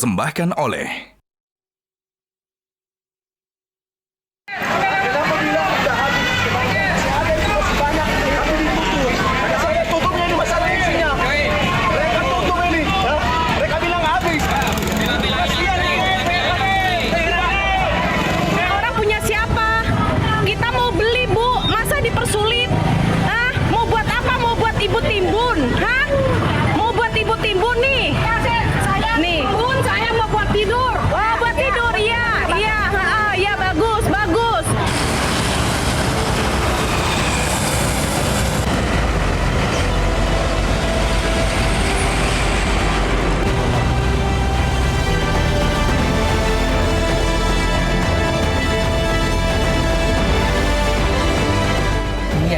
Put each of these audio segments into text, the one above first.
dipersembahkan oleh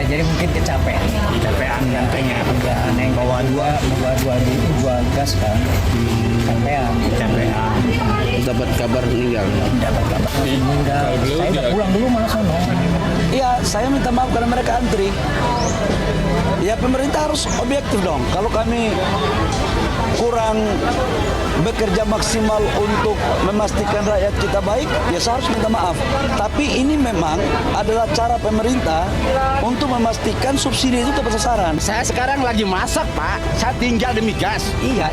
jadi mungkin kecapean gantengnya bawa dua gas kan kecapean dapat kabar meninggal saya udah pulang dulu malah sono. Iya, saya minta maaf karena mereka antri. Ya pemerintah harus objektif dong. Kalau kami kurang bekerja maksimal untuk memastikan rakyat kita baik, ya saya harus minta maaf. Tapi ini memang adalah cara pemerintah untuk memastikan subsidi itu tepat sasaran. Saya sekarang lagi masak, Pak. Saya tinggal demi gas. Iya,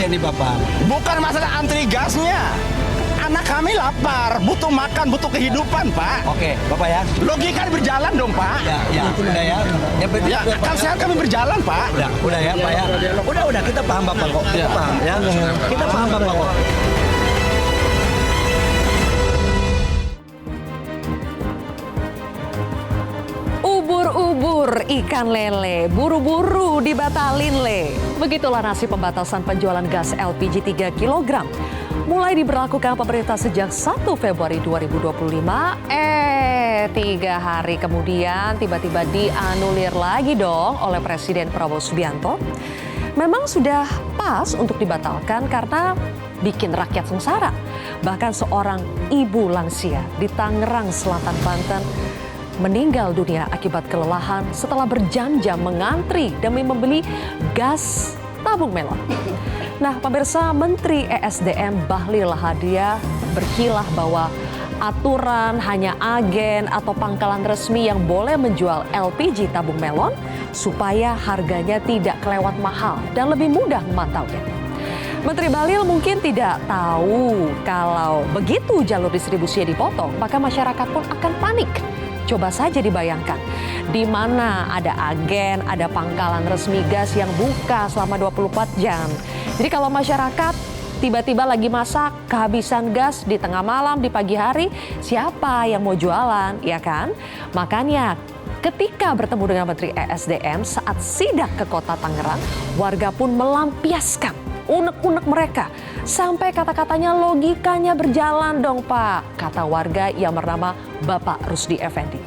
ini Bapak. Bukan masalah antri gasnya. Anak kami lapar, butuh makan, butuh kehidupan, Pak. Oke, Bapak ya. Logika berjalan dong, Pak. Ya, udah ya. Ya, akal sehat kami berjalan, Pak. Udah ya, Pak ya. Udah, kita paham Bapak kok. Kita paham ya. Kita paham Bapak kok. Ubur-ubur ikan lele, buru-buru dibatalin le. Begitulah nasib pembatasan penjualan gas LPG 3 kg. Mulai diberlakukan pemerintah sejak 1 Februari 2025, 3 hari kemudian tiba-tiba dianulir lagi dong oleh Presiden Prabowo Subianto. Memang sudah pas untuk dibatalkan karena bikin rakyat sengsara. Bahkan seorang ibu lansia di Tangerang Selatan, Banten meninggal dunia akibat kelelahan setelah berjam-jam mengantri demi membeli gas tabung melon. Nah, pemirsa, Menteri ESDM Bahlil Lahadalia berkilah bahwa aturan hanya agen atau pangkalan resmi yang boleh menjual LPG tabung melon supaya harganya tidak kelewat mahal dan lebih mudah memantaunya. Menteri Bahlil mungkin tidak tahu kalau begitu jalur distribusinya dipotong, maka masyarakat pun akan panik. Coba saja dibayangkan, di mana ada agen, ada pangkalan resmi gas yang buka selama 24 jam. Jadi kalau masyarakat tiba-tiba lagi masak, kehabisan gas di tengah malam, di pagi hari, siapa yang mau jualan, ya kan? Makanya ketika bertemu dengan Menteri ESDM saat sidak ke kota Tangerang, warga pun melampiaskan unek-unek mereka. Sampai kata-katanya logikanya berjalan dong Pak, kata warga yang bernama Bapak Rusdi Effendi.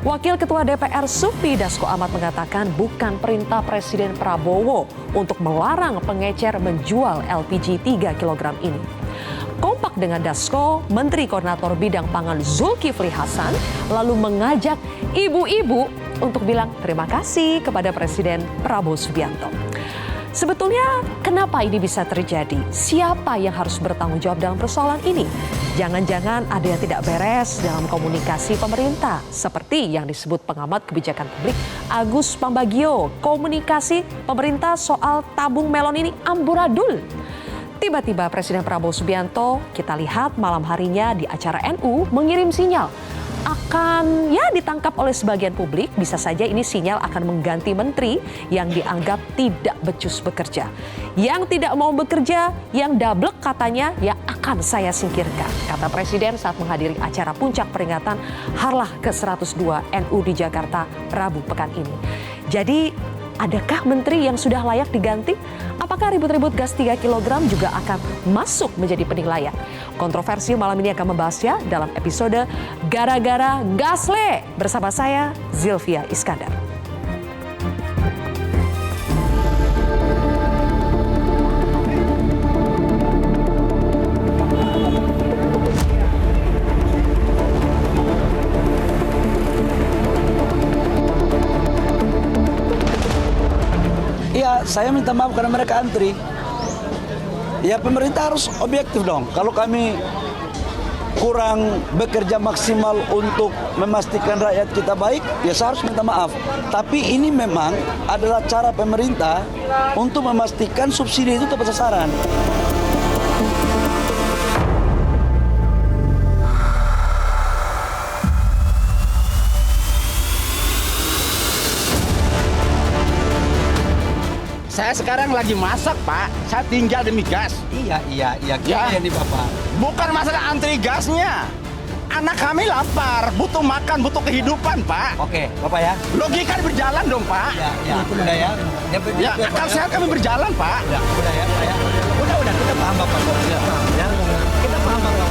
Wakil Ketua DPR Supri Dasko Ahmad mengatakan bukan perintah Presiden Prabowo untuk melarang pengecer menjual LPG 3 kg ini. Kompak dengan Dasko, Menteri Koordinator Bidang Pangan Zulkifli Hasan lalu mengajak ibu-ibu untuk bilang terima kasih kepada Presiden Prabowo Subianto. Sebetulnya kenapa ini bisa terjadi? Siapa yang harus bertanggung jawab dalam persoalan ini? Jangan-jangan ada yang tidak beres dalam komunikasi pemerintah. Seperti yang disebut pengamat kebijakan publik Agus Pambagio. Komunikasi pemerintah soal tabung melon ini amburadul. Tiba-tiba Presiden Prabowo Subianto, kita lihat malam harinya di acara NU mengirim sinyal akan ditangkap oleh sebagian publik. Bisa saja ini sinyal akan mengganti menteri yang dianggap tidak becus bekerja. Yang tidak mau bekerja, yang dablek katanya ya akan saya singkirkan, kata Presiden saat menghadiri acara puncak peringatan Harlah ke-102 NU di Jakarta Rabu pekan ini. Jadi adakah menteri yang sudah layak diganti? Apakah ribut-ribut gas 3 kg juga akan masuk menjadi penilaian? Kontroversi malam ini akan membahasnya dalam episode Gara-gara Gasle bersama saya Zilvia Iskandar. Iya, saya minta maaf karena mereka antri. Ya pemerintah harus objektif dong. Kalau kami kurang bekerja maksimal untuk memastikan rakyat kita baik, ya saya harus minta maaf. Tapi ini memang adalah cara pemerintah untuk memastikan subsidi itu tepat sasaran. Saya sekarang lagi masak, Pak. Saya tinggal demi gas. Iya, Ya. ini Bapak. Bukan masalah antri gasnya. Anak kami lapar, butuh makan, butuh kehidupan, Pak. Oke, Bapak ya. Logika berjalan dong, Pak. Ya, udah ya. Ya, akal sehat kami berjalan, Pak. Udah ya, Pak ya. Udah, kita paham Bapak. Ya. Kita paham Bapak.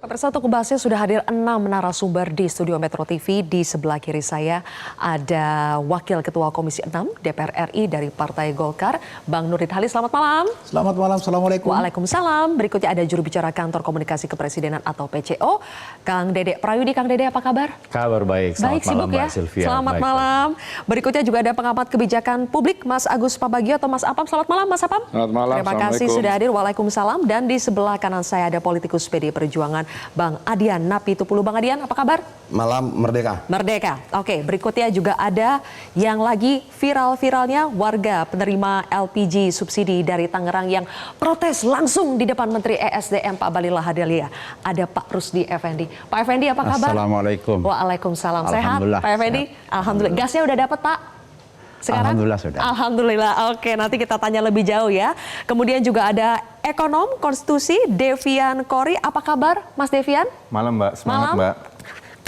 Pemirsa, untuk membahasnya sudah hadir 6 narasumber di studio Metro TV. Di sebelah kiri saya ada Wakil Ketua Komisi 6 DPR RI dari Partai Golkar, Bang Nurdin Halid. Selamat malam. Selamat malam, Assalamualaikum. Waalaikumsalam. Berikutnya ada juru bicara Kantor Komunikasi Kepresidenan atau PCO, Kang Dede Prayudi. Kang Dede, apa kabar? Kabar baik, selamat Baik, malam sibuk ya. Mbak Sylvia. Selamat Baik, malam. Berikutnya juga ada pengamat kebijakan publik, Mas Agus Pambagio atau Mas Apam. Selamat malam, Mas Apam. Selamat malam, Terima kasih Assalamualaikum. sudah hadir. Waalaikumsalam. Dan di sebelah kanan saya ada politikus PD Perjuangan, Bang Adian Napitupulu. Bang Adian, apa kabar? Malam Merdeka. Merdeka. Oke, berikutnya juga ada yang lagi viral-viralnya warga penerima LPG subsidi dari Tangerang yang protes langsung di depan Menteri ESDM Pak Balil Lahadalia. Ada Pak Rusdi Effendi. Pak Effendi, apa kabar? Assalamualaikum. Waalaikumsalam. Sehat, Alhamdulillah, Pak Effendi? Alhamdulillah. Gasnya udah dapat, Pak? Sekarang? Alhamdulillah sudah. Alhamdulillah. Oke, nanti kita tanya lebih jauh ya. Kemudian juga ada ekonom konstitusi Devian Kori. Apa kabar, Mas Devian? Malam Mbak, semangat Malam. Mbak.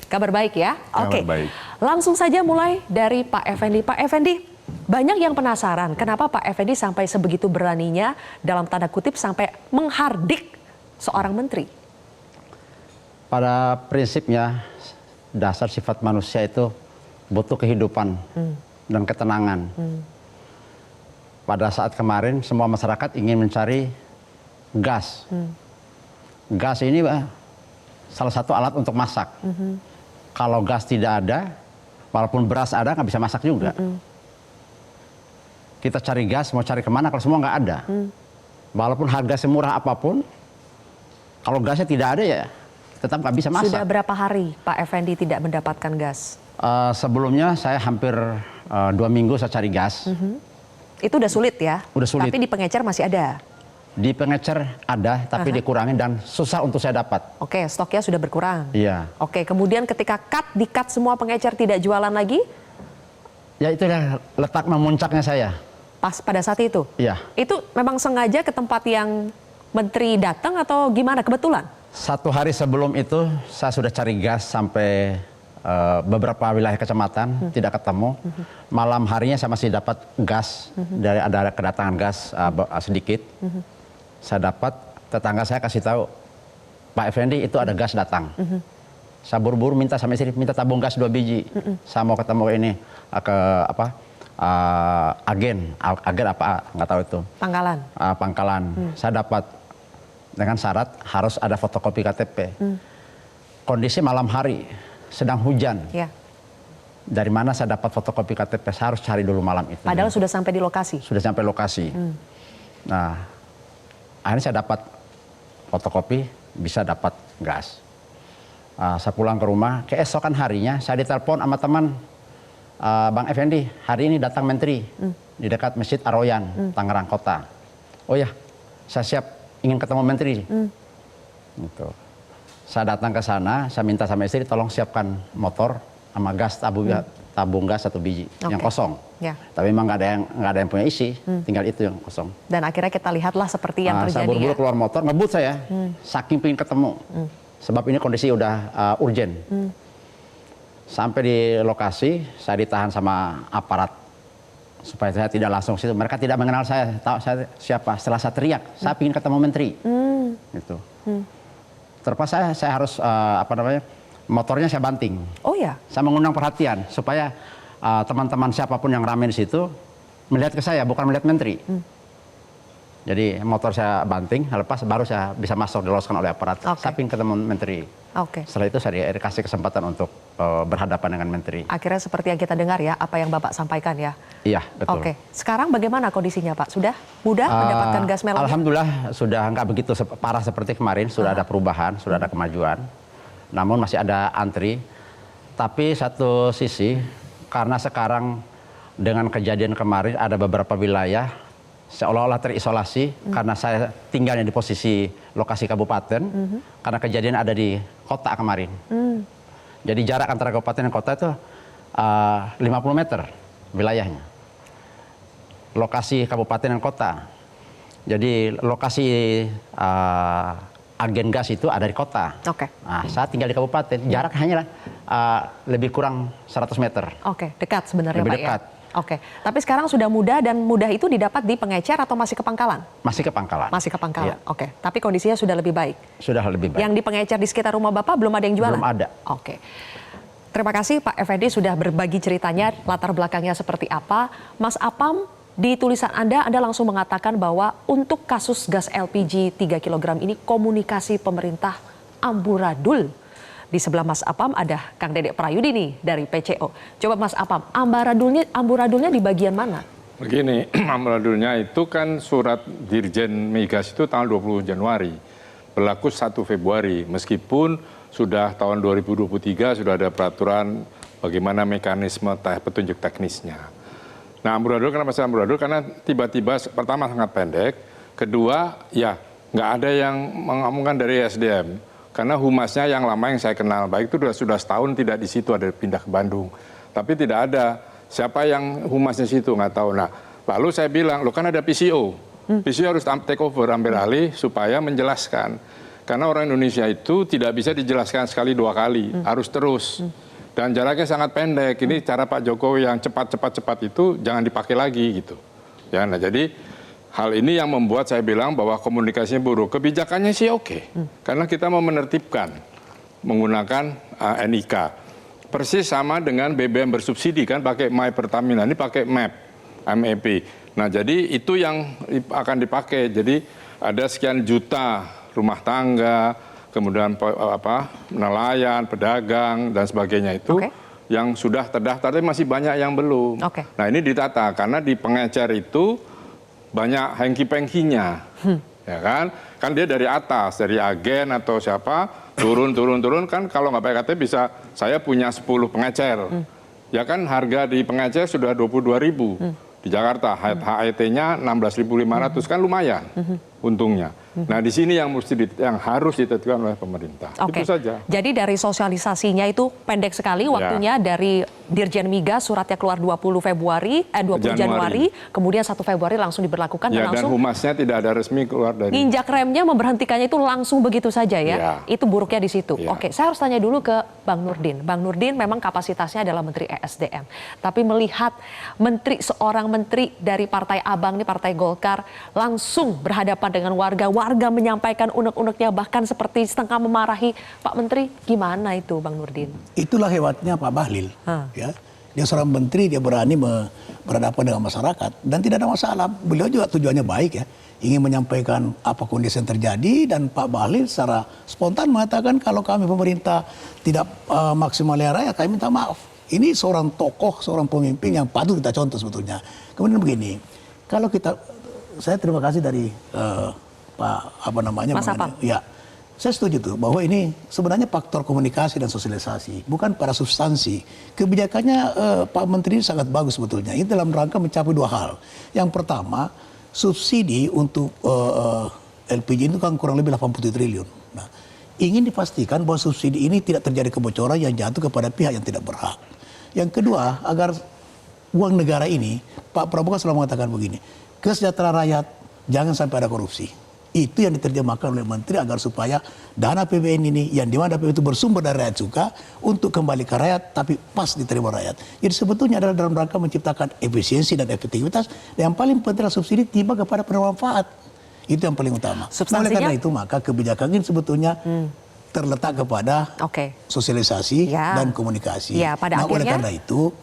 Kabar baik ya? Kabar Oke. baik. Langsung saja mulai dari Pak Effendi. Pak Effendi, banyak yang penasaran kenapa Pak Effendi sampai sebegitu beraninya dalam tanda kutip sampai menghardik seorang menteri. Pada prinsipnya dasar sifat manusia itu butuh kehidupan dan ketenangan. Pada saat kemarin semua masyarakat ingin mencari gas. Gas ini salah satu alat untuk masak. Kalau gas tidak ada, walaupun beras ada nggak bisa masak juga. Kita cari gas mau cari kemana kalau semua nggak ada. Walaupun harga semurah apapun, kalau gasnya tidak ada ya tetap nggak bisa masak. Sudah berapa hari Pak Effendi tidak mendapatkan gas? Sebelumnya saya hampir 2 minggu saya cari gas. Itu udah sulit ya? Udah sulit. Tapi di pengecer masih ada? Di pengecer ada, tapi dikurangin dan susah untuk saya dapat. Oke, stoknya sudah berkurang? Iya. Oke, kemudian ketika di-cut semua pengecer tidak jualan lagi? Ya itulah letak memuncaknya saya. Pas pada saat itu? Iya. Itu memang sengaja ke tempat yang menteri datang atau gimana? Kebetulan? 1 hari sebelum itu saya sudah cari gas sampai beberapa wilayah kecamatan, tidak ketemu. Malam harinya saya masih dapat gas, dari ada kedatangan gas sedikit. Saya dapat, tetangga saya kasih tahu, Pak Effendi itu ada gas datang. Saya buru-buru minta sama istri, minta tabung gas 2 biji. Saya mau ketemu ini ke agen apa nggak tahu itu. Pangkalan? Pangkalan. Saya dapat dengan syarat harus ada fotokopi KTP. Kondisi malam hari, sedang hujan. Ya. Dari mana saya dapat fotokopi KTP? Saya harus cari dulu malam itu. Padahal sudah sampai di lokasi? Sudah sampai lokasi. Nah, akhirnya saya dapat fotokopi, bisa dapat gas. Saya pulang ke rumah, keesokan harinya saya ditelepon sama teman, Bang Effendi, hari ini datang menteri di dekat Masjid Ar-Royan, Tangerang Kota. Oh ya, saya siap ingin ketemu menteri. Gitu. Saya datang ke sana, saya minta sama istri tolong siapkan motor sama gas tabung gas 1 biji yang kosong. Ya. Tapi memang nggak ada yang punya isi, tinggal itu yang kosong. Dan akhirnya kita lihatlah seperti yang Saya terjadi buru-buru ya. keluar motor, ngebut saya, saking pengen ketemu. Sebab ini kondisi udah urgent. Sampai di lokasi, saya ditahan sama aparat supaya saya tidak langsung situ. Mereka tidak mengenal saya, tahu saya siapa. Setelah saya teriak, saya ingin ketemu menteri. Gitu. Terpaksa saya harus motornya saya banting. Oh ya? Saya mengundang perhatian supaya teman-teman siapapun yang ramai di situ melihat ke saya, bukan melihat menteri. Jadi motor saya banting, lepas baru saya bisa masuk diloloskan oleh aparat. Oke. Saya ketemu menteri. Oke. Setelah itu saya dikasih kesempatan untuk berhadapan dengan menteri. Akhirnya seperti yang kita dengar ya, apa yang Bapak sampaikan ya. Iya, betul. Oke. Sekarang bagaimana kondisinya Pak? Sudah mudah mendapatkan gas melon? Alhamdulillah sudah nggak begitu parah seperti kemarin. Sudah ada perubahan, sudah ada kemajuan. Namun masih ada antri. Tapi satu sisi, karena sekarang dengan kejadian kemarin ada beberapa wilayah seolah-olah terisolasi karena saya tinggalnya di posisi lokasi kabupaten, karena kejadian ada di kota kemarin. Jadi jarak antara kabupaten dan kota itu 50 meter wilayahnya. Lokasi kabupaten dan kota. Jadi lokasi agen gas itu ada di kota. Oke. Nah, saya tinggal di kabupaten, jarak hanya lebih kurang 100 meter. Oke, dekat sebenarnya Lebih Pak dekat. ya. Oke, tapi sekarang sudah mudah dan mudah itu didapat di Pengecer atau masih ke Pangkalan? Masih ke Pangkalan. Masih ke Pangkalan. Iya. Oke, tapi kondisinya sudah lebih baik. Sudah lebih baik. Yang di Pengecer di sekitar rumah Bapak belum ada yang jualan? Belum ada. Oke. Terima kasih Pak Effendi sudah berbagi ceritanya, latar belakangnya seperti apa. Mas Apam, di tulisan Anda langsung mengatakan bahwa untuk kasus gas LPG 3 kg ini komunikasi pemerintah amburadul. Di sebelah Mas Apam ada Kang Dedek Prayudi nih dari PCO. Coba Mas Apam, amburadulnya di bagian mana? Begini, amburadulnya itu kan surat Dirjen Migas itu tanggal 20 Januari, berlaku 1 Februari, meskipun sudah tahun 2023 sudah ada peraturan bagaimana mekanisme petunjuk teknisnya. Nah, amburadul kenapa saya amburadul? Karena tiba-tiba pertama sangat pendek, kedua ya nggak ada yang mengomongkan dari SDM. Karena humasnya yang lama yang saya kenal, baik itu sudah setahun tidak di situ, ada pindah ke Bandung. Tapi tidak ada siapa yang humasnya situ, nggak tahu. Nah, lalu saya bilang, lo kan ada PCO. PCO harus take over, ambil alih supaya menjelaskan. Karena orang Indonesia itu tidak bisa dijelaskan sekali dua kali, harus terus. Dan jaraknya sangat pendek. Ini cara Pak Jokowi yang cepat itu jangan dipakai lagi gitu. Ya, nah jadi hal ini yang membuat saya bilang bahwa komunikasinya buruk. Kebijakannya sih oke. Karena kita mau menertibkan menggunakan NIK. Persis sama dengan BBM bersubsidi kan pakai My Pertamina, ini pakai MAP. Nah, jadi itu yang akan dipakai. Jadi ada sekian juta rumah tangga, kemudian nelayan, pedagang dan sebagainya itu yang sudah terdaftar, tapi masih banyak yang belum. Nah, ini ditata karena di Pengecer itu banyak hengki-pengkinya, ya kan? Kan dia dari atas, dari agen atau siapa, turun kan kalau nggak pakai KTP bisa, saya punya 10 pengecer. Ya kan harga di Pengecer sudah 22.000. Di Jakarta, HET-nya 16.500 kan lumayan untungnya. Nah, di sini yang harus ditetapkan oleh pemerintah. Itu saja. Jadi dari sosialisasinya itu pendek sekali waktunya dari Dirjen Migas suratnya keluar 20 Januari, kemudian 1 Februari langsung diberlakukan dan langsung. Dan humasnya tidak ada resmi keluar dari. Nginjak remnya memberhentikannya itu langsung begitu saja ya. Itu buruknya di situ. Oke, saya harus tanya dulu ke Bang Nurdin. Bang Nurdin memang kapasitasnya adalah Menteri ESDM. Tapi melihat seorang menteri dari Partai Abang nih, Partai Golkar, langsung berhadapan dengan warga menyampaikan unek-uneknya bahkan seperti setengah memarahi Pak Menteri, gimana itu Bang Nurdin? Itulah hebatnya Pak Bahlil. Ya. Dia seorang menteri, dia berani berhadapan dengan masyarakat dan tidak ada masalah. Beliau juga tujuannya baik ya, ingin menyampaikan apa kondisi yang terjadi, dan Pak Bahlil secara spontan mengatakan kalau kami pemerintah tidak maksimal rakyat, kami minta maaf. Ini seorang tokoh, seorang pemimpin yang patut kita contoh sebetulnya. Kemudian begini, kalau saya terima kasih dari Pak Mas Apam. Ya, saya setuju tuh bahwa ini sebenarnya faktor komunikasi dan sosialisasi, bukan pada substansi. Kebijakannya Pak Menteri sangat bagus sebetulnya. Ini dalam rangka mencapai dua hal. Yang pertama, subsidi untuk LPG itu kan kurang lebih 80 triliun. Nah, ingin dipastikan bahwa subsidi ini tidak terjadi kebocoran yang jatuh kepada pihak yang tidak berhak. Yang kedua, agar uang negara ini, Pak Prabowo selalu mengatakan begini, kesejahteraan rakyat jangan sampai ada korupsi. Itu yang diterjemahkan oleh Menteri agar supaya dana APBN ini yang dimana APBN itu bersumber dari rakyat juga untuk kembali ke rakyat tapi pas diterima rakyat. Jadi sebetulnya adalah dalam rangka menciptakan efisiensi dan efektivitas, dan yang paling penting adalah subsidi tiba kepada penerima manfaat. Itu yang paling utama. Nah, oleh karena itu maka kebijakan ini sebetulnya terletak kepada sosialisasi dan komunikasi. Pada oleh karena itu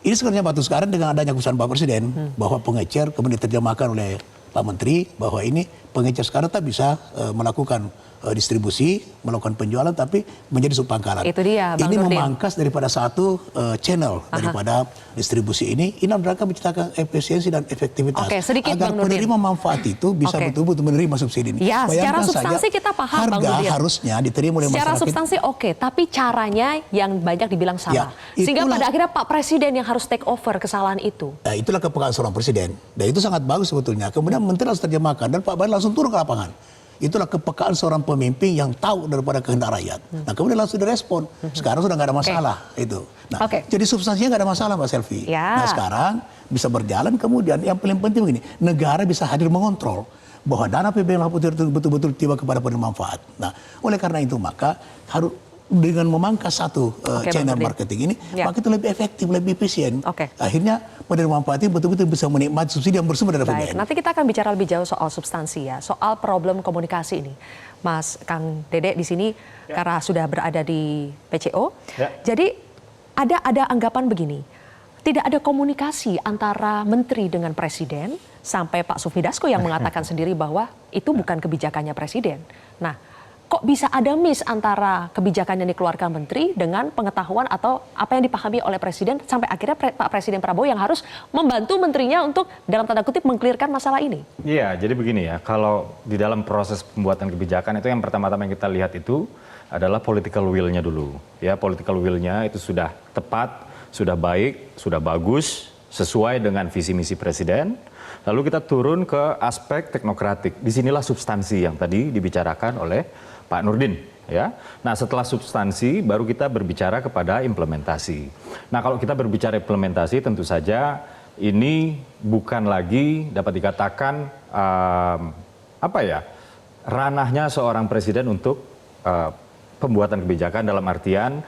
ini sebenarnya batu sekarang dengan adanya keputusan Pak Presiden bahwa Pengecer kemudian diterjemahkan oleh Pak Menteri bahwa ini pengecer sekarang tak bisa melakukan distribusi, melakukan penjualan, tapi menjadi subpangkalan. Itu dia, Bang Ini Nurdin. memangkas daripada satu channel daripada distribusi ini dalam rangka menciptakan efisiensi dan efektivitas. Oke, sedikit, agar Bang Nurdin. penerima manfaat itu bisa Oke. betul-betul menerima subsidi ini. Ya, secara Bayangkan substansi saja, kita paham, Bang harga Nurdin. harusnya diterima oleh Secara masyarakat. substansi oke, tapi caranya yang banyak dibilang salah. Ya, Sehingga itulah- pada akhirnya Pak Presiden yang harus take over kesalahan itu. Nah, itulah kepekaan seorang presiden. Dan itu sangat bagus sebetulnya. Kemudian menteri harus terjemahkan dan Pak Bani langsung turun ke lapangan. Itulah kepekaan seorang pemimpin yang tahu daripada kehendak rakyat. Nah, kemudian langsung direspon. Sekarang sudah nggak ada masalah itu. Nah, Oke. jadi substansinya nggak ada masalah, Mbak Selvi. Ya. Nah, sekarang bisa berjalan. Kemudian yang paling penting begini, negara bisa hadir mengontrol bahwa dana PBN itu betul-betul tiba kepada penerima manfaat. Nah, oleh karena itu maka harus dengan memangkas satu Oke, channel Bang Nurdin. marketing ini, Ya. maka itu lebih efektif, lebih efisien. Oke. Akhirnya penerima manfaat ini betul-betul bisa menikmati subsidi yang bersumber dari Baik, APBN. nanti kita akan bicara lebih jauh soal substansi ya, soal problem komunikasi ini. Mas Kang Dede di sini karena sudah berada di PCO. Ya. Jadi ada anggapan begini. Tidak ada komunikasi antara menteri dengan presiden sampai Pak Sufmi Dasko yang mengatakan sendiri bahwa itu bukan kebijakannya presiden. Nah, kok bisa ada miss antara kebijakan yang dikeluarkan menteri dengan pengetahuan atau apa yang dipahami oleh presiden sampai akhirnya Pak Presiden Prabowo yang harus membantu menterinya untuk dalam tanda kutip mengklirkan masalah ini? Iya, jadi begini ya, kalau di dalam proses pembuatan kebijakan itu yang pertama-tama yang kita lihat itu adalah political will-nya dulu. Ya, political will-nya itu sudah tepat, sudah baik, sudah bagus, sesuai dengan visi misi presiden. Lalu kita turun ke aspek teknokratik. Disinilah substansi yang tadi dibicarakan oleh Pak Nurdin. Ya, nah setelah substansi baru kita berbicara kepada implementasi. Nah kalau kita berbicara implementasi tentu saja ini bukan lagi dapat dikatakan ranahnya seorang presiden untuk pembuatan kebijakan dalam artian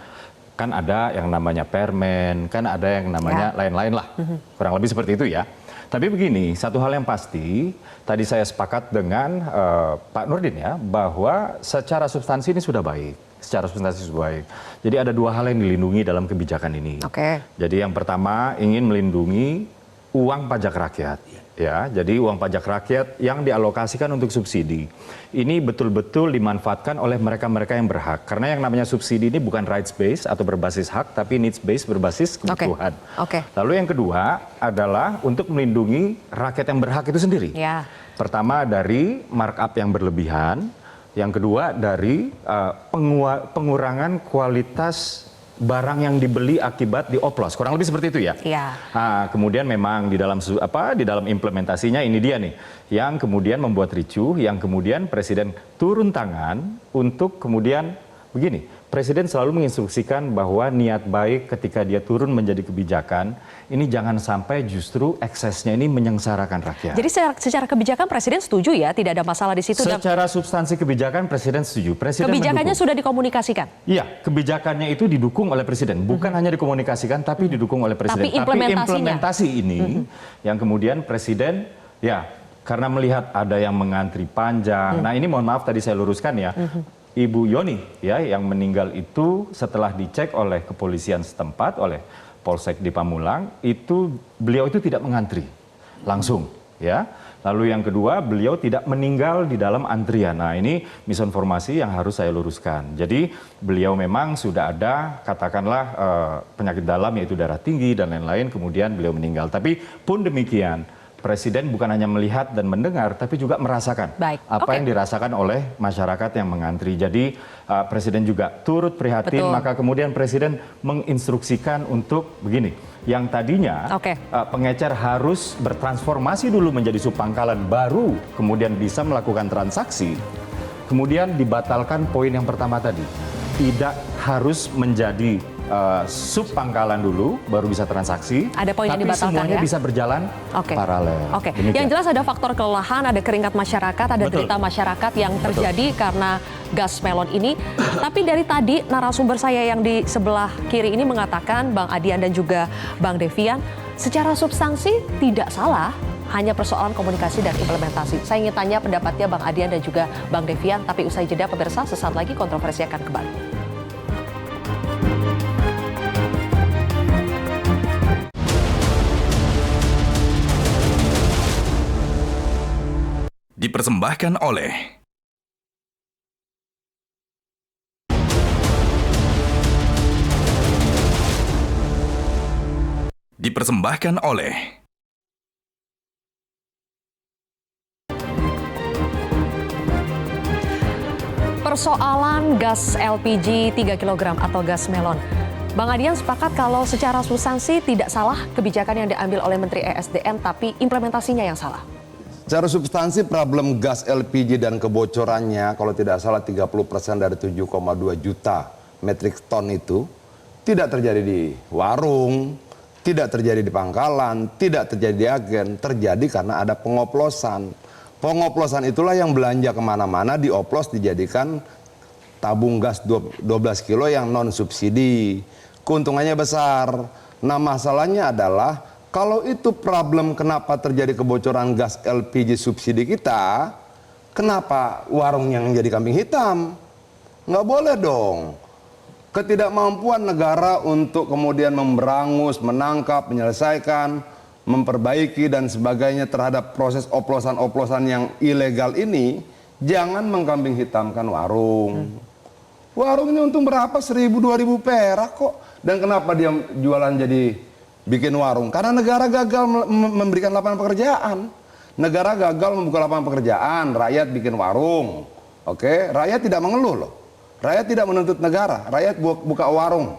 kan ada yang namanya permen, kan ada yang namanya lain-lain lah, kurang lebih seperti itu ya. Tapi begini, satu hal yang pasti, tadi saya sepakat dengan Pak Nurdin ya, bahwa secara substansi ini sudah baik. Secara substansi sudah baik. Jadi ada dua hal yang dilindungi dalam kebijakan ini. Oke. Jadi yang pertama ingin melindungi uang pajak rakyat. Ya, jadi uang pajak rakyat yang dialokasikan untuk subsidi. Ini betul-betul dimanfaatkan oleh mereka-mereka yang berhak. Karena yang namanya subsidi ini bukan rights based atau berbasis hak, tapi needs based berbasis kebutuhan. Oke. Lalu yang kedua adalah untuk melindungi rakyat yang berhak itu sendiri. Ya. Pertama dari markup yang berlebihan, yang kedua dari pengurangan kualitas barang yang dibeli akibat dioplos, kurang lebih seperti itu ya. Iya. Nah, kemudian memang di dalam implementasinya ini dia nih, yang kemudian membuat ricuh, yang kemudian presiden turun tangan untuk kemudian begini. Presiden selalu menginstruksikan bahwa niat baik ketika dia turun menjadi kebijakan, ini jangan sampai justru eksesnya ini menyengsarakan rakyat. Jadi secara kebijakan Presiden setuju ya, tidak ada masalah di situ. Secara substansi kebijakan Presiden setuju. Presiden Kebijakannya mendukung. sudah dikomunikasikan. Iya, kebijakannya itu didukung oleh Presiden. Bukan hanya dikomunikasikan, tapi didukung oleh Presiden. Tapi implementasi ini yang kemudian Presiden, ya karena melihat ada yang mengantri panjang. Nah ini mohon maaf tadi saya luruskan ya. Ibu Yoni ya yang meninggal itu setelah dicek oleh kepolisian setempat, oleh Polsek di Pamulang, itu beliau itu tidak mengantri langsung ya. Lalu yang kedua, beliau tidak meninggal di dalam antrian. Nah ini misinformasi yang harus saya luruskan. Jadi beliau memang sudah ada katakanlah penyakit dalam yaitu darah tinggi dan lain-lain, kemudian beliau meninggal. Tapi pun demikian, Presiden bukan hanya melihat dan mendengar, tapi juga merasakan apa yang dirasakan oleh masyarakat yang mengantri. Jadi Presiden juga turut prihatin, maka kemudian Presiden menginstruksikan untuk begini, yang tadinya pengecer harus bertransformasi dulu menjadi subpangkalan, baru kemudian bisa melakukan transaksi, kemudian dibatalkan poin yang pertama tadi. Tidak harus menjadi subpangkalan dulu baru bisa transaksi. Ada poin yang tapi dibatalkan semuanya ya? bisa berjalan paralel. Oke. Yang jelas ada faktor kelelahan, ada keringat masyarakat, ada derita masyarakat yang terjadi karena gas melon ini. Tapi dari tadi narasumber saya yang di sebelah kiri ini mengatakan, Bang Adian dan juga Bang Devian, secara substansi tidak salah, hanya persoalan komunikasi dan implementasi. Saya ingin tanya pendapatnya Bang Adian dan juga Bang Devian, tapi usai jeda pemirsa, sesaat lagi kontroversi akan kembali. Dipersembahkan oleh Persoalan gas LPG 3 kg atau gas melon. Bang Adian sepakat kalau secara substansi tidak salah kebijakan yang diambil oleh Menteri ESDM, tapi implementasinya yang salah. Secara substansi problem gas LPG dan kebocorannya kalau tidak salah 30% dari 7,2 juta metrik ton itu tidak terjadi di warung, tidak terjadi di pangkalan, tidak terjadi di agen, terjadi karena ada pengoplosan. Pengoplosan itulah yang belanja kemana-mana dioplos dijadikan tabung gas 12 kilo yang non subsidi. Keuntungannya besar. Nah masalahnya adalah kalau itu problem kenapa terjadi kebocoran gas LPG subsidi kita, kenapa warung yang jadi kambing hitam? Nggak boleh dong. Ketidakmampuan negara untuk kemudian memberangus, menangkap, menyelesaikan, memperbaiki dan sebagainya terhadap proses oplosan-oplosan yang ilegal ini, jangan mengkambing hitamkan warung. Warung ini untung berapa? 1.000, 2.000 perak kok. Dan kenapa dia jualan jadi bikin warung? Karena negara gagal memberikan lapangan pekerjaan. Negara gagal membuka lapangan pekerjaan, rakyat bikin warung. Oke, rakyat tidak mengeluh loh. Rakyat tidak menuntut negara, rakyat buka warung.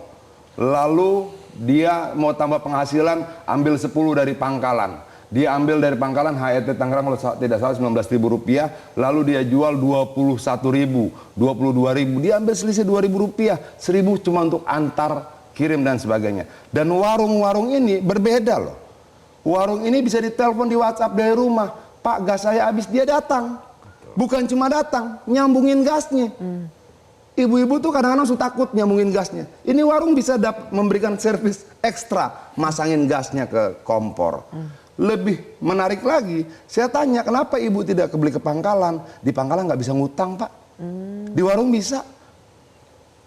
Lalu dia mau tambah penghasilan, ambil 10 dari pangkalan. Dia ambil dari pangkalan HET Tangerang kalau tidak salah 19.000 rupiah, lalu dia jual 21.000, 22.000, dia ambil selisih 2.000 rupiah, 1.000 cuma untuk antar, kirim dan sebagainya. Dan warung-warung ini berbeda loh. Warung ini bisa ditelepon di WhatsApp dari rumah, Pak gas saya habis, dia datang. Bukan cuma datang, nyambungin gasnya. Ibu-ibu tuh kadang-kadang suka takut nyambungin gasnya. Ini warung bisa memberikan servis ekstra, masangin gasnya ke kompor. Lebih menarik lagi, saya tanya kenapa ibu tidak beli ke pangkalan? Di pangkalan nggak bisa ngutang Pak, di warung bisa.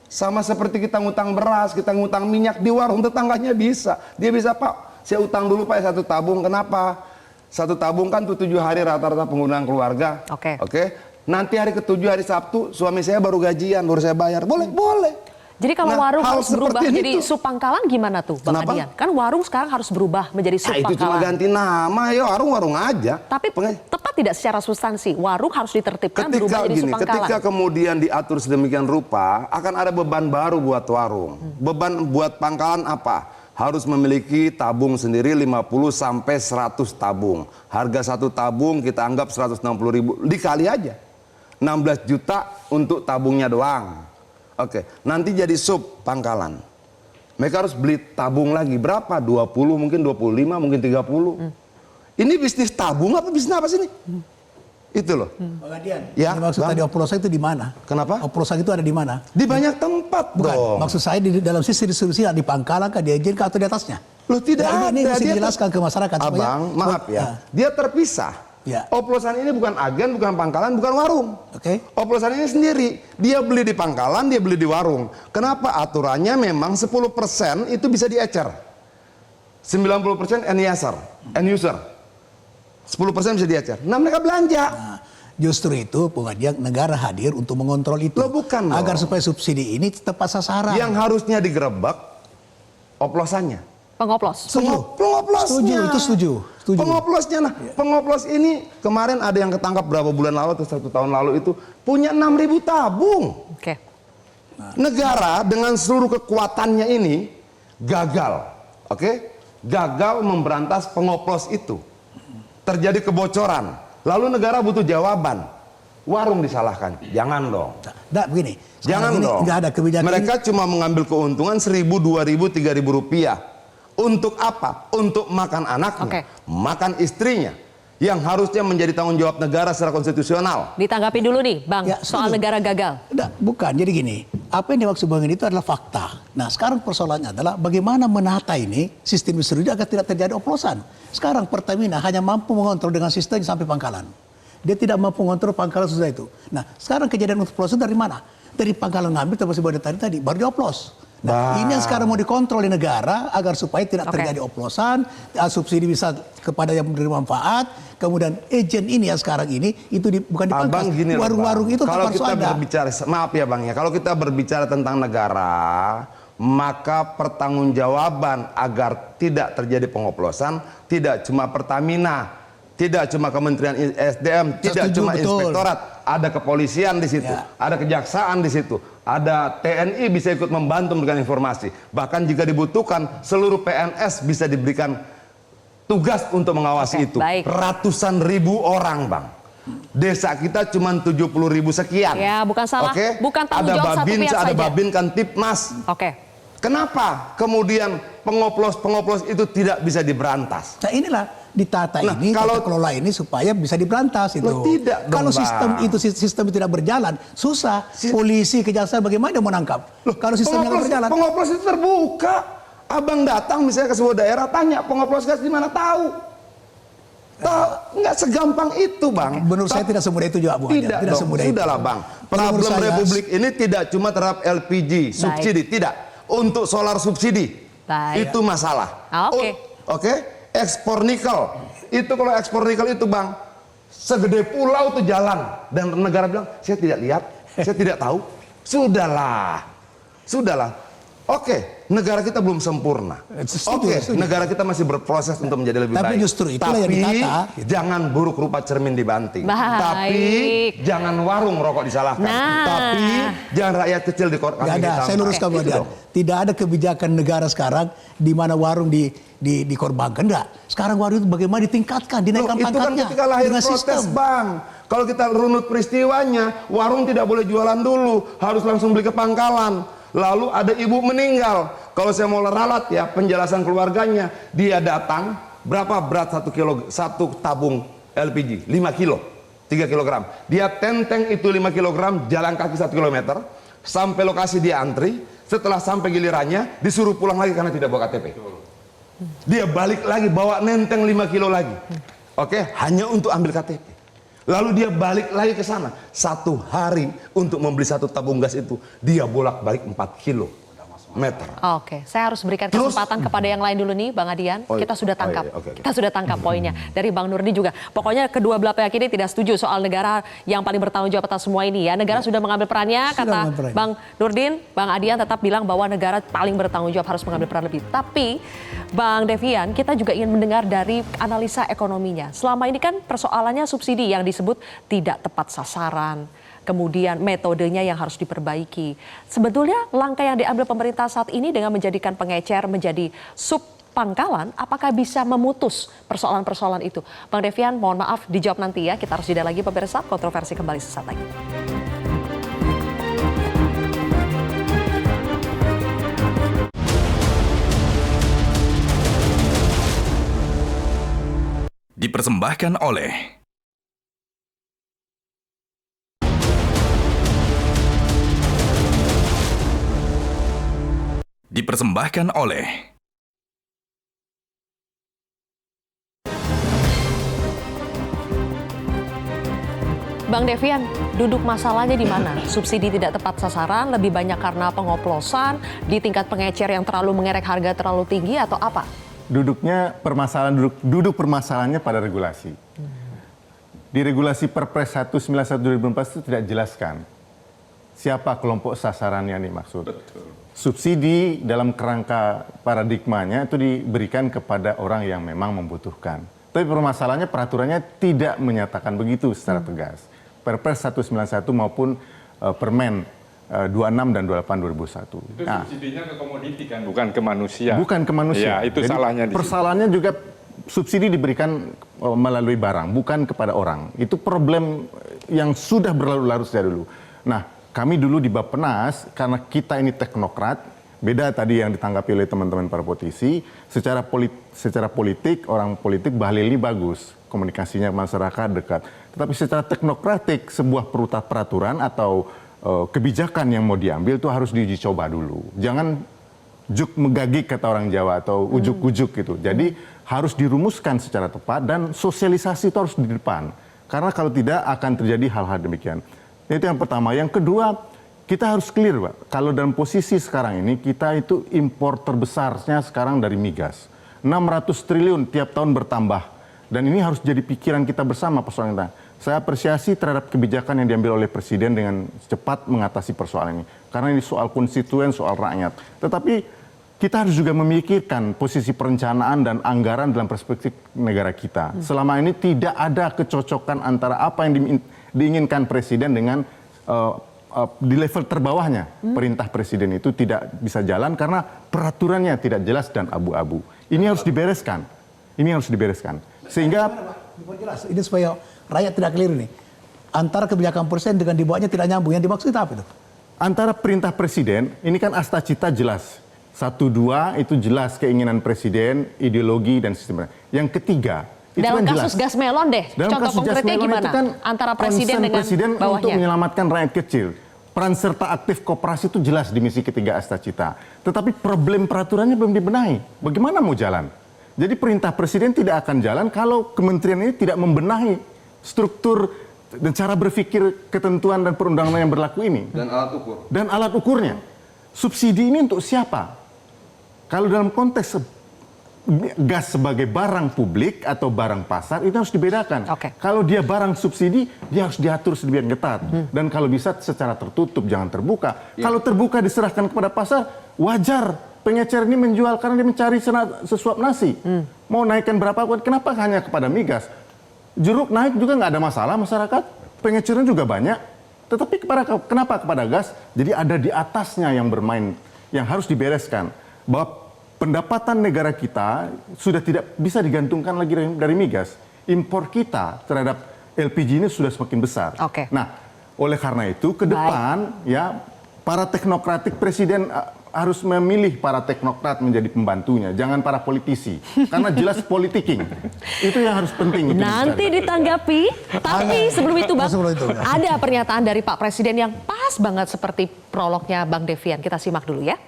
Sama seperti kita ngutang beras, kita ngutang minyak, di warung tetangganya bisa. Dia bisa Pak, saya utang dulu Pak 1 tabung, kenapa? 1 tabung kan tuh 7 hari rata-rata penggunaan keluarga. Oke. Nanti hari ke-7 hari Sabtu suami saya baru gajian, baru saya bayar. Boleh, boleh. Jadi kalau Nah, warung hal harus berubah seperti jadi itu. sub pangkalan gimana tuh Bang Kenapa? Adian? Kan warung sekarang harus berubah menjadi sub Nah, itu cuma pangkalan. ganti nama, ya warung aja. Tapi tepat tidak secara substansi? Warung harus ditertibkan berubah jadi sub pangkalan. Ketika kemudian diatur sedemikian rupa, akan ada beban baru buat warung. Beban buat pangkalan apa? Harus memiliki tabung sendiri 50 sampai 100 tabung. Harga 1 tabung kita anggap 160.000, dikali aja. 16 juta untuk tabungnya doang. Oke, nanti jadi sub pangkalan. Mereka harus beli tabung lagi berapa? 20, mungkin 25, mungkin 30. Ini bisnis tabung apa bisnis apa sih ini? Itu loh. Bang Adian, Ya, maksud Bang. tadi oplosan itu di mana? Kenapa? Oplosan itu ada di mana? Di banyak tempat Bukan, dong. maksud saya di dalam sisi distribusi di pangkalan kah, di agen kah, atau di atasnya? Loh tidak Nah, ini ada. mesti Dia dijelaskan ke masyarakat. supaya- Abang, maaf ya. Dia terpisah. Ya. Oplosan ini bukan agen, bukan pangkalan, bukan warung. Oke. Oplosan ini sendiri. Dia beli di pangkalan, dia beli di warung. Kenapa? Aturannya memang 10% itu bisa diecer. 90% end user. 10% bisa diecer. Nah mereka belanja. Nah, justru itu pengajian negara hadir untuk mengontrol itu. Loh, bukan dong. Agar supaya subsidi ini tepat sasaran. Yang harusnya digerebek oplosannya. Pengoplos. Pengoplosnya. Setuju, itu setuju. Pengoplosnya, nah pengoplos ini kemarin ada yang ketangkap berapa bulan lalu atau 1 tahun lalu itu punya 6.000 tabung. Oke. Negara dengan seluruh kekuatannya ini gagal, gagal memberantas pengoplos itu. Terjadi kebocoran, lalu negara butuh jawaban. Warung disalahkan, jangan dong. Nah, begini. Jangan ini dong. nggak ada kebijakan. Mereka cuma mengambil keuntungan 1.000, 2.000, 3.000 rupiah. Untuk apa? Untuk makan anaknya, makan istrinya. Yang harusnya menjadi tanggung jawab negara secara konstitusional. Ditanggapi dulu nih, Bang, Ya, soal setuju. negara gagal. Nah, bukan, jadi gini. Apa yang dimaksud Bang ini itu adalah fakta. Nah, sekarang persoalannya adalah bagaimana menata ini sistem distribusi agar tidak terjadi oplosan. Sekarang Pertamina hanya mampu mengontrol dengan sistem sampai pangkalan. Dia tidak mampu mengontrol pangkalan sesudah itu. Nah, sekarang kejadian oplosan dari mana? Dari pangkalan ngambil termasuk tadi baru dioplos. Nah, ini yang sekarang mau dikontrol di negara agar supaya tidak terjadi oplosan, subsidi bisa kepada yang menerima manfaat, kemudian agent ini yang sekarang ini itu bukan dipangkas. Warung-warung itu kalau harus kita ada. berbicara, maaf ya Bang ya, kalau kita berbicara tentang negara, maka pertanggungjawaban agar tidak terjadi pengoplosan tidak cuma Pertamina, tidak cuma Kementerian SDM, tidak cuma Inspektorat, ada kepolisian di situ, ada kejaksaan di situ, ada TNI bisa ikut membantu dengan informasi. Bahkan jika dibutuhkan, seluruh PNS bisa diberikan tugas untuk mengawasi itu. Baik. Ratusan ribu orang, Bang. Desa kita cuma 70.000 sekian. Ya, bukan salah, bukan tanggung jawab satu pihak saja. Ada Babinsa, ada Tipmas. Kenapa kemudian pengoplos itu tidak bisa diberantas? Nah inilah ditata ini, kalau kelola ini supaya bisa diberantas itu. Tidak dong, kalau sistem tidak berjalan, susah. Polisi, kejaksaan bagaimana dia menangkap? Kalau sistemnya nggak berjalan. Pengoplos itu terbuka. Abang datang misalnya ke sebuah daerah, tanya pengoplos gas di mana, tahu. Nggak segampang itu, Bang. Menurut saya tidak semudah itu juga, Bung. Tidak semudah itu. Sudahlah, Bang. Problem Republik ini tidak cuma terhadap LPG subsidi, tidak. Untuk solar subsidi, itu masalah. Oke. Ekspor nikel, itu kalau ekspor nikel itu, Bang, segede pulau tuh jalan, dan negara bilang saya tidak lihat, saya tidak tahu. Sudahlah. Oke, negara kita belum sempurna. Negara kita masih berproses untuk menjadi lebih baik. Tapi justru itulah yang ditata. Jangan buruk rupa cermin dibanting. Tapi jangan warung rokok disalahkan. Tapi jangan rakyat kecil dikorbankan. Tidak ada, saya luruskan bagian. Tidak ada kebijakan negara sekarang di mana warung dikorbankan. Enggak. Sekarang warung itu bagaimana ditingkatkan, dinaikkan pangkatnya. Itu kan ketika lahir protes, Bang. Kalau kita runut peristiwanya, warung tidak boleh jualan dulu, harus langsung beli ke pangkalan. Lalu ada ibu meninggal. Kalau saya mau ralat ya penjelasan keluarganya, dia datang, berapa berat 1 tabung LPG? 5 kilo, 3 kilogram. Dia tenteng itu 5 kilogram, jalan kaki 1 kilometer, sampai lokasi dia antri. Setelah sampai gilirannya, disuruh pulang lagi karena tidak bawa KTP. Dia balik lagi, bawa nenteng 5 kilo lagi. Oke, hanya untuk ambil KTP. Lalu dia balik lagi ke sana. 1 hari untuk membeli 1 tabung gas itu, dia bolak-balik 4 kilometer. Oke, saya harus berikan kesempatan kepada yang lain dulu nih, Bang Adian. Kita sudah tangkap, kita sudah tangkap poinnya dari Bang Nurdin juga. Pokoknya kedua belah pihak ini tidak setuju soal negara yang paling bertanggung jawab atas semua ini ya. Negara sudah mengambil perannya, kata Bang Nurdin. Bang Adian tetap bilang bahwa negara paling bertanggung jawab, harus mengambil peran lebih. Tapi Bang Devian, kita juga ingin mendengar dari analisa ekonominya. Selama ini kan persoalannya subsidi yang disebut tidak tepat sasaran. Kemudian metodenya yang harus diperbaiki. Sebetulnya langkah yang diambil pemerintah saat ini dengan menjadikan pengecer menjadi sub pangkalan, apakah bisa memutus persoalan-persoalan itu? Bang Devian, mohon maaf dijawab nanti ya. Kita harus jeda lagi pemirsa, kontroversi kembali sesaat lagi. Dipersembahkan oleh Bang Devian, duduk masalahnya di mana? Subsidi tidak tepat sasaran, lebih banyak karena pengoplosan, di tingkat pengecer yang terlalu mengerek harga terlalu tinggi, atau apa? Duduk permasalahannya pada regulasi. Di regulasi Perpres 191/2014 itu tidak jelaskan siapa kelompok sasaran yang dimaksud. Subsidi dalam kerangka paradigmanya itu diberikan kepada orang yang memang membutuhkan. Tapi permasalahannya peraturannya tidak menyatakan begitu secara tegas. Perpres 191 maupun Permen 26 dan 28 2001. Itu subsidinya ke komoditi kan, bukan ke manusia. Bukan ke manusia. Ya, itu jadi, salahnya. Persoalannya juga subsidi diberikan melalui barang, bukan kepada orang. Itu problem yang sudah berlalu-lalu sejak dulu. Nah, kami dulu di Bappenas, karena kita ini teknokrat, beda tadi yang ditanggapi oleh teman-teman para politisi, secara politik, orang politik Bahlil ini bagus, komunikasinya masyarakat dekat. Tetapi secara teknokratik, sebuah peraturan atau kebijakan yang mau diambil itu harus diuji coba dulu. Jangan juk megagik kata orang Jawa atau ujuk-ujuk gitu. Jadi harus dirumuskan secara tepat dan sosialisasi itu harus di depan. Karena kalau tidak akan terjadi hal-hal demikian. Itu yang pertama. Yang kedua, kita harus clear, Pak. Kalau dalam posisi sekarang ini, kita itu impor terbesarnya sekarang dari migas. 600 triliun tiap tahun bertambah. Dan ini harus jadi pikiran kita bersama persoalan kita. Saya apresiasi terhadap kebijakan yang diambil oleh Presiden dengan cepat mengatasi persoalan ini. Karena ini soal konstituen, soal rakyat. Tetapi kita harus juga memikirkan posisi perencanaan dan anggaran dalam perspektif negara kita. Selama ini tidak ada kecocokan antara apa yang diinginkan Presiden dengan di level terbawahnya. Perintah Presiden itu tidak bisa jalan karena peraturannya tidak jelas dan abu-abu. Ini harus dibereskan. Ini harus dibereskan. Sehingga Jelas, ini supaya rakyat tidak keliru nih. Antara kebijakan Presiden dengan dibawanya tidak nyambung. Yang dimaksud apa itu? antara perintah Presiden, ini kan asta cita jelas. 1, 2 itu jelas keinginan Presiden, ideologi dan sistem. Yang ketiga, itu dalam kan kasus jelas. gas melon deh, Dalam contoh kasus konkretnya gas melon gimana? itu kan Antara Presiden dengan Presiden untuk bawahnya. menyelamatkan rakyat kecil. Peran serta aktif koperasi itu jelas di misi ketiga asta cita. Tetapi problem peraturannya belum dibenahi. Bagaimana mau jalan? Jadi perintah Presiden tidak akan jalan kalau kementerian ini tidak membenahi struktur dan cara berpikir ketentuan dan perundangan yang berlaku ini. Dan alat ukur. Dan alat ukurnya. Subsidi ini untuk siapa? Kalau dalam konteks gas sebagai barang publik atau barang pasar, itu harus dibedakan. Kalau dia barang subsidi, dia harus diatur sedemikian ketat. Dan kalau bisa secara tertutup, jangan terbuka. Kalau terbuka diserahkan kepada pasar, wajar pengecer ini menjual karena dia mencari sesuap nasi. Mau naikkan berapa, kenapa hanya kepada migas? Jeruk naik juga nggak ada masalah masyarakat, pengecernya juga banyak. Tetapi kenapa kepada gas? Jadi ada di atasnya yang bermain, yang harus dibereskan. Bahwa pendapatan negara kita sudah tidak bisa digantungkan lagi dari migas. Impor kita terhadap LPG ini sudah semakin besar. Nah, oleh karena itu ke depan ya para teknokratik Presiden harus memilih para teknokrat menjadi pembantunya, jangan para politisi. Karena jelas politiking. Itu yang harus penting. Nanti ditanggapi, tapi sebelum itu Bang, ada pernyataan dari Pak Presiden yang pas banget seperti prolognya Bang Devian. Kita simak dulu ya.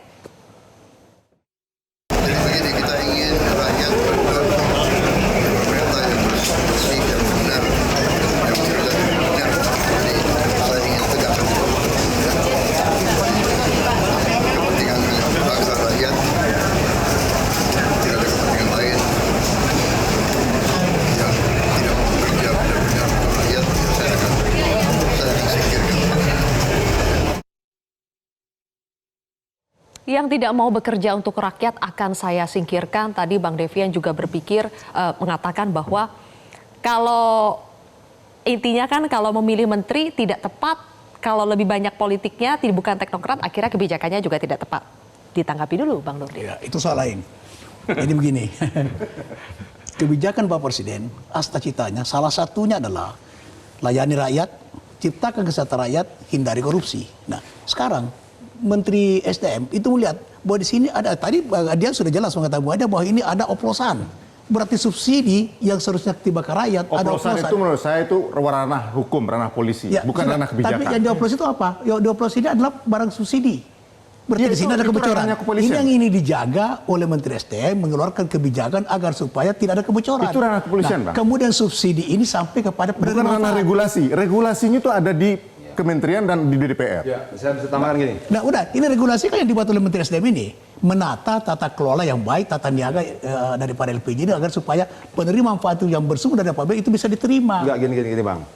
Yang tidak mau bekerja untuk rakyat akan saya singkirkan. Tadi Bang Devian juga berpikir mengatakan bahwa kalau intinya kan kalau memilih menteri tidak tepat, kalau lebih banyak politiknya bukan teknokrat, akhirnya kebijakannya juga tidak tepat. Ditanggapi dulu Bang Nurdin. Ya, itu soal lain. Jadi begini, kebijakan Pak Presiden, asta citanya salah satunya adalah layani rakyat, ciptakan kesejahteraan rakyat, hindari korupsi. Nah, sekarang Menteri SDM itu melihat bahwa di sini ada, tadi dia sudah jelas mengatakan bahwa ini ada oplosan. Berarti subsidi yang seharusnya tiba ke rakyat ada oplosan. Itu menurut saya itu ranah hukum, ranah polisi, ya, bukan ranah kebijakan. Tapi yang dioplos itu apa? Yang dioplos ini adalah barang subsidi. Berarti di sini ada kebocoran. Ini yang ini dijaga oleh Menteri SDM mengeluarkan kebijakan agar supaya tidak ada kebocoran. Itu ranah kepolisian, Bang. Kemudian subsidi ini sampai kepada penerima. Bukan ranah regulasi. Regulasinya itu ada di Kementerian dan di DPR. Ya, saya bisa tambahkan gini. Nah udah, ini regulasi kan yang dibuat oleh Menteri SDM ini. Menata tata kelola yang baik, tata niaga daripada LPG ini agar supaya penerima manfaat yang bersumber dari apbn itu bisa diterima. Enggak, gini Bang.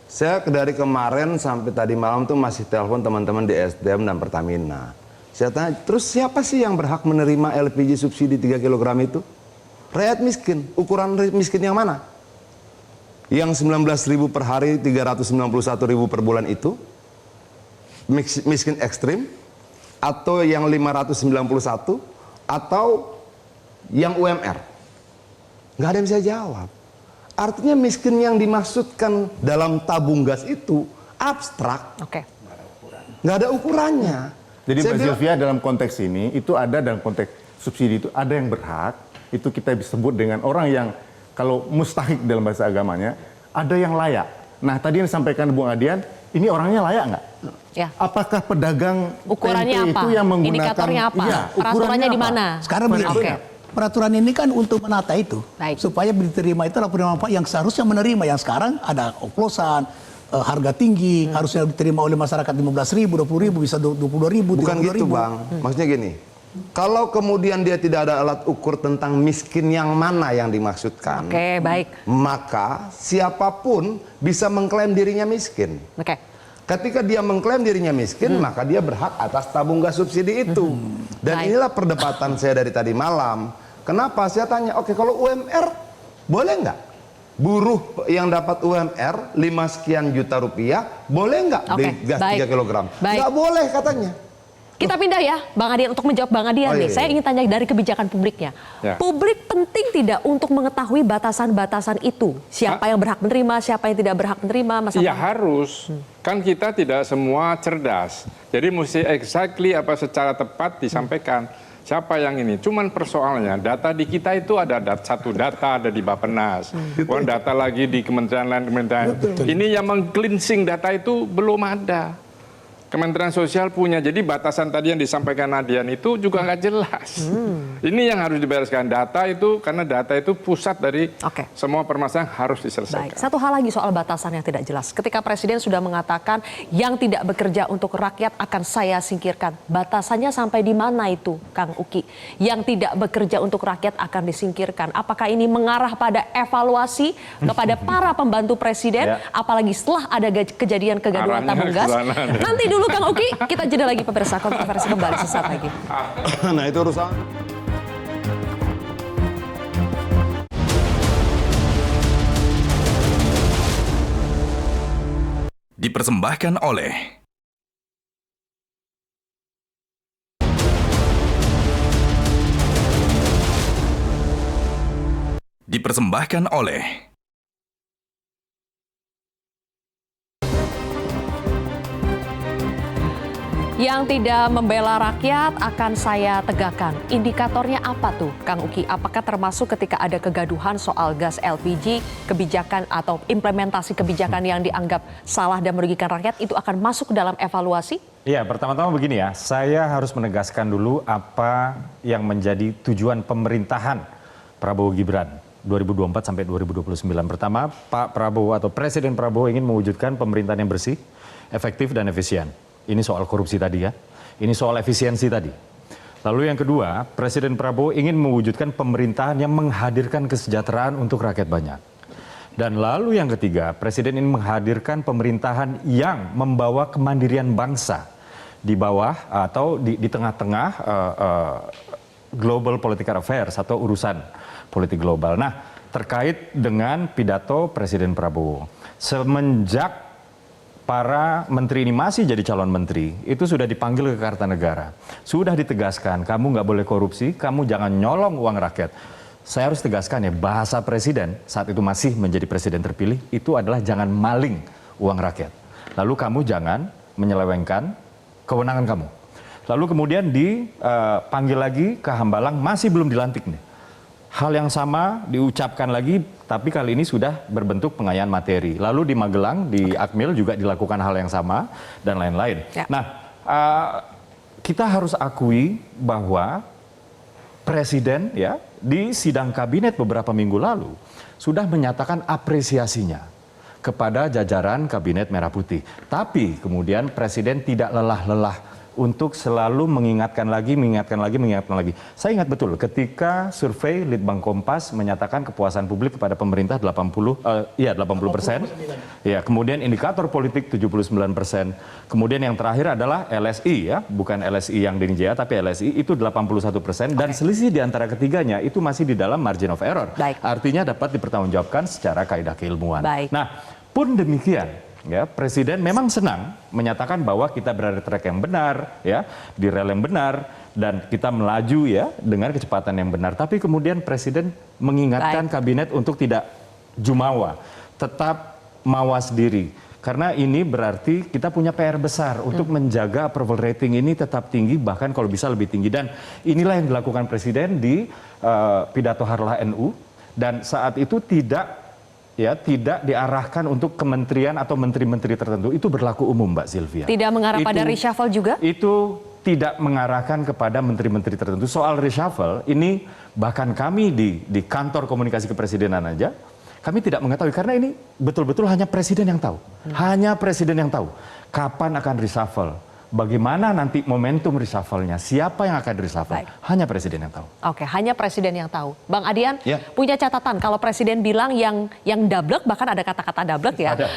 Saya dari kemarin sampai tadi malam tuh masih telepon teman-teman di SDM dan Pertamina. Saya tanya, terus siapa sih yang berhak menerima LPG subsidi 3 kg itu? Rakyat miskin. Ukuran miskin yang mana? Yang 19.000 per hari, 391.000 per bulan itu miskin ekstrim, atau yang 591, atau yang UMR? Nggak ada yang bisa jawab. Artinya miskin yang dimaksudkan dalam tabung gas itu abstrak. Nggak ada ukurannya. Jadi Mbak Sylvia dalam konteks ini, itu ada dalam konteks subsidi itu ada yang berhak, itu kita sebut dengan orang yang kalau mustahik dalam bahasa agamanya, ada yang layak. Nah tadi yang disampaikan Bung Adian, ini orangnya layak nggak? Ya. Apakah pedagang ukurannya tempe apa? itu yang menggunakan... Indikatornya apa? Ya, peraturannya di mana? Sekarang begini, peraturan ini kan untuk menata itu. Supaya diterima itu adalah penerima manfaat yang seharusnya menerima. Yang sekarang ada oplosan, harga tinggi, harusnya diterima oleh masyarakat 15.000, 20.000, bisa 22.000, 32.000. Bukan gitu Bang, maksudnya gini. Kalau kemudian dia tidak ada alat ukur tentang miskin yang mana yang dimaksudkan, Oke, baik. maka siapapun bisa mengklaim dirinya miskin. Oke. Ketika dia mengklaim dirinya miskin, maka dia berhak atas tabung gas subsidi itu. Dan Baik. inilah perdebatan saya dari tadi malam. Kenapa? Saya tanya, oke kalau UMR boleh nggak? Buruh yang dapat UMR 5 sekian juta rupiah, boleh nggak beli Oke, gas baik. 3 kilogram? Baik. Nggak boleh katanya. Kita pindah ya, Bang Adian, untuk menjawab Bang Adian Oh, nih. iya, Saya iya. ingin tanya dari kebijakan publiknya. Ya. Publik penting tidak untuk mengetahui batasan-batasan itu? Siapa yang berhak menerima, siapa yang tidak berhak menerima? Mas Iya Abang? harus. Kan kita tidak semua cerdas. Jadi mesti exactly apa secara tepat disampaikan. Siapa yang ini? Cuman persoalannya data di kita itu ada satu data ada di Bappenas. Data lagi di kementerian lain kementerian. Ini yang meng-cleansing data itu belum ada. Kementerian Sosial punya, jadi batasan tadi yang disampaikan Nadian itu juga nggak jelas. Ini yang harus dibereskan, data itu, karena data itu pusat dari Oke. semua permasalahan harus Baik, diselesaikan. satu hal lagi soal batasan yang tidak jelas. Ketika Presiden sudah mengatakan yang tidak bekerja untuk rakyat akan saya singkirkan. Batasannya sampai di mana itu, Kang Uki? Yang tidak bekerja untuk rakyat akan disingkirkan. Apakah ini mengarah pada evaluasi kepada para pembantu Presiden? Ya. Apalagi setelah ada kejadian kegaduhan Arahnya tabung gas. ke sana. Nanti dulu Kang Uki, kita jeda lagi pemirsa, kontroversi kembali sesaat lagi. Nah itu urusan. Dipersembahkan oleh Yang tidak membela rakyat akan saya tegakkan. Indikatornya apa tuh, Kang Uki? Apakah termasuk ketika ada kegaduhan soal gas LPG, kebijakan atau implementasi kebijakan yang dianggap salah dan merugikan rakyat, itu akan masuk ke dalam evaluasi? Ya, pertama-tama begini ya, saya harus menegaskan dulu apa yang menjadi tujuan pemerintahan Prabowo Gibran 2024 sampai 2029. Pertama, Pak Prabowo atau Presiden Prabowo ingin mewujudkan pemerintahan yang bersih, efektif dan efisien. Ini soal korupsi tadi ya, ini soal efisiensi tadi. Lalu yang kedua, Presiden Prabowo ingin mewujudkan pemerintahan yang menghadirkan kesejahteraan untuk rakyat banyak. Dan lalu yang ketiga, Presiden ingin menghadirkan pemerintahan yang membawa kemandirian bangsa di bawah atau di tengah-tengah global political affairs atau urusan politik global. Nah, terkait dengan pidato Presiden Prabowo, semenjak para menteri ini masih jadi calon menteri, itu sudah dipanggil ke Kartanegara. Sudah ditegaskan, kamu nggak boleh korupsi, kamu jangan nyolong uang rakyat. Saya harus tegaskan ya, bahasa presiden saat itu masih menjadi presiden terpilih, itu adalah jangan maling uang rakyat. Lalu kamu jangan menyelewengkan kewenangan kamu. Lalu kemudian dipanggil lagi ke Hambalang, masih belum dilantik nih. Hal yang sama diucapkan lagi, tapi kali ini sudah berbentuk pengayaan materi. Lalu di Magelang, di Akmil juga dilakukan hal yang sama, dan lain-lain. Ya. Nah, kita harus akui bahwa Presiden ya di sidang kabinet beberapa minggu lalu sudah menyatakan apresiasinya kepada jajaran kabinet Merah Putih. Tapi kemudian Presiden tidak lelah-lelah untuk selalu mengingatkan lagi. Saya ingat betul ketika survei Litbang Kompas menyatakan kepuasan publik kepada pemerintah 80%. Ya, kemudian indikator politik 79%. Kemudian yang terakhir adalah LSI ya, bukan LSI yang Denny Jaya tapi LSI itu 81%, dan selisih di antara ketiganya itu masih di dalam margin of error. Baik. Artinya dapat dipertanggungjawabkan secara kaidah keilmuan. Baik. Nah, pun demikian, ya Presiden memang senang menyatakan bahwa kita berada di track yang benar, ya di rel yang benar, dan kita melaju ya dengan kecepatan yang benar. Tapi kemudian Presiden mengingatkan kabinet untuk tidak jumawa, tetap mawas diri. Karena ini berarti kita punya PR besar untuk menjaga approval rating ini tetap tinggi, bahkan kalau bisa lebih tinggi. Dan inilah yang dilakukan Presiden di pidato Harlah NU, dan saat itu tidak diarahkan untuk kementerian atau menteri-menteri tertentu. Itu berlaku umum, Mbak Sylvia. Tidak mengarah pada reshuffle juga? Itu tidak mengarahkan kepada menteri-menteri tertentu. Soal reshuffle, ini bahkan kami di kantor komunikasi kepresidenan aja, Kami tidak mengetahui karena ini betul-betul hanya presiden yang tahu. Hanya presiden yang tahu kapan akan reshuffle. Bagaimana nanti momentum reshuffle-nya, siapa yang akan reshuffle, hanya presiden yang tahu. Oke, hanya presiden yang tahu. Bang Adian Ya. punya catatan kalau presiden bilang yang dablek, bahkan ada kata-kata dablek ya. Ada.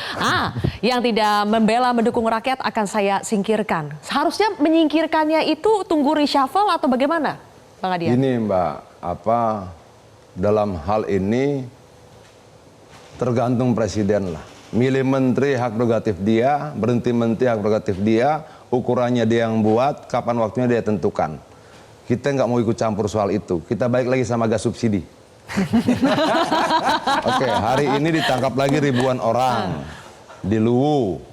Yang tidak membela mendukung rakyat akan saya singkirkan. Seharusnya menyingkirkannya itu tunggu reshuffle atau bagaimana, Bang Adian? Ini Mbak, dalam hal ini tergantung presiden lah. Milih menteri hak prerogatif dia, berhenti menteri hak prerogatif dia, ukurannya dia yang buat, kapan waktunya dia tentukan. Kita nggak mau ikut campur soal itu. Kita balik lagi sama gas subsidi. Oke, hari ini ditangkap lagi ribuan orang di Luwu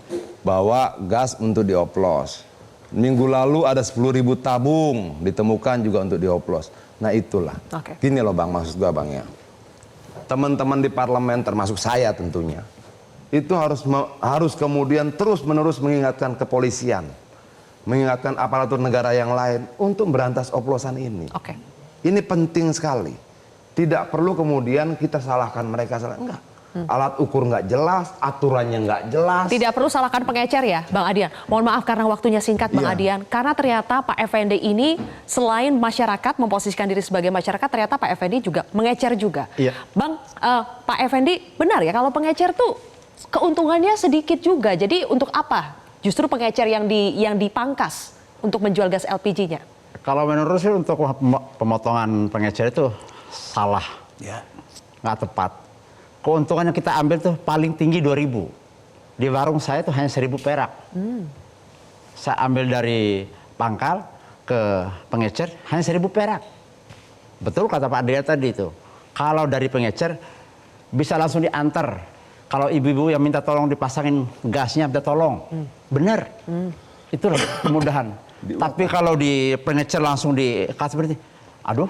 bawa gas untuk dioplos. Minggu lalu ada 10.000 tabung ditemukan juga untuk dioplos. Nah itulah. Gini loh Bang, maksud gua Bang ya. Teman-teman di parlemen termasuk saya tentunya. Itu harus kemudian terus-menerus mengingatkan kepolisian, mengingatkan aparatur negara yang lain untuk berantas oplosan ini. Ini penting sekali. Tidak perlu kemudian kita salahkan mereka, enggak. Alat ukur nggak jelas, aturannya nggak jelas. Tidak perlu salahkan pengecer ya, Bang Adian. Mohon maaf karena waktunya singkat, Bang Adian. Karena ternyata Pak Effendi ini selain masyarakat memposisikan diri sebagai masyarakat, ternyata Pak Effendi juga mengecer juga. Bang, Pak Effendi benar ya kalau pengecer tuh keuntungannya sedikit juga. Jadi untuk apa? Justru pengecer yang dipangkas untuk menjual gas LPG-nya. Kalau menurut saya untuk pemotongan pengecer itu salah, nggak tepat. Keuntungan yang kita ambil tuh paling tinggi 2.000. Di warung saya tuh hanya 1.000 perak. Saya ambil dari pangkal ke pengecer hanya 1.000 perak. Betul kata Pak Dea tadi itu. Kalau dari pengecer bisa langsung diantar. Kalau ibu-ibu yang minta tolong dipasangin gasnya minta tolong. Bener. Itulah kemudahan. Tapi kalau di pengecer langsung dikasih berarti, aduh,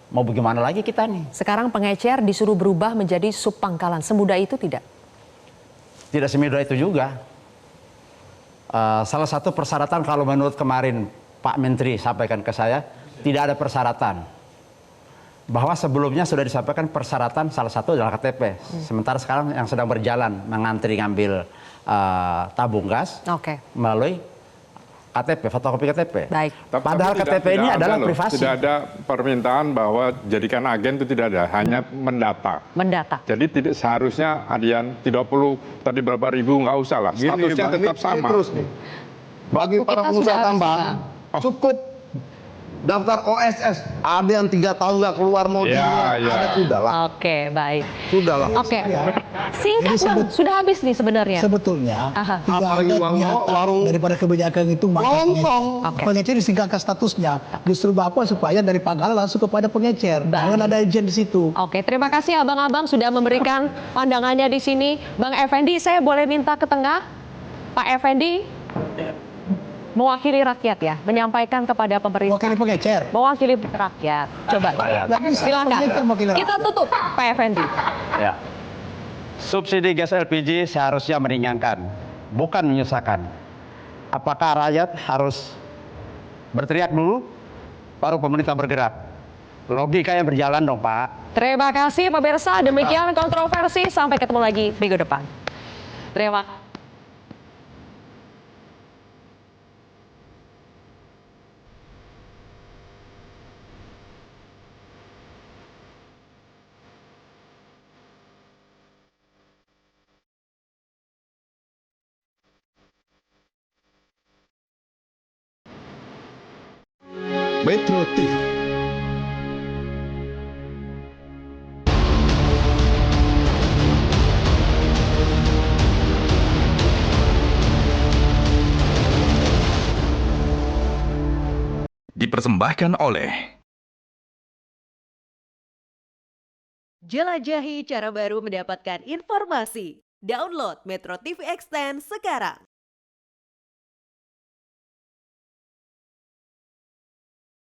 mau bagaimana lagi kita nih? Sekarang pengecer disuruh berubah menjadi sub pangkalan. Semudah itu tidak? Tidak semudah itu juga. Salah satu persyaratan kalau menurut kemarin Pak Menteri sampaikan ke saya, tidak ada persyaratan. Bahwa sebelumnya sudah disampaikan persyaratan salah satu adalah KTP. Sementara sekarang yang sedang berjalan mengantri ngambil tabung gas melalui KTP, fotokopi KTP. Baik. Padahal KTP ini adalah privasi. Tidak ada permintaan bahwa jadikan agen itu tidak ada, hanya mendata. Mendata. Jadi tidak seharusnya Adian tidak perlu tadi berapa ribu nggak usah lah. Statusnya tetap sama. Terus nih. Bagi para pengusaha tambang, cukup daftar OSS. Ada yang 3 tahun nggak keluar modalnya, ada sudah lah. Oke, baik. Sudah lah. Oke. Singkat Bang, sudah habis nih sebenarnya. Sebetulnya tidak Apalagi ada uang niatan warung daripada kebijakan itu maka pengecer disingkatkan statusnya. Justru Bapak supaya dari pangkalan langsung kepada pengecer. Jangan ada agent di situ. Oke, terima kasih abang-abang sudah memberikan pandangannya di sini. Bang Effendi, saya boleh minta ke tengah? Pak Effendi, mewakili rakyat ya, menyampaikan kepada pemerintah. Mewakili pengecer. Mewakili rakyat. Coba, silakan. Kita tutup, Pak Effendi. Ya. Subsidi gas LPG seharusnya meringankan, bukan menyusahkan. Apakah rakyat harus berteriak dulu, baru pemerintah bergerak? Logikanya berjalan dong, Pak. Terima kasih pemirsa, demikian kontroversi. Sampai ketemu lagi minggu depan. Terima kasih. Metro TV. Dipersembahkan oleh Jelajahi cara baru mendapatkan informasi. Download Metro TV Extend sekarang.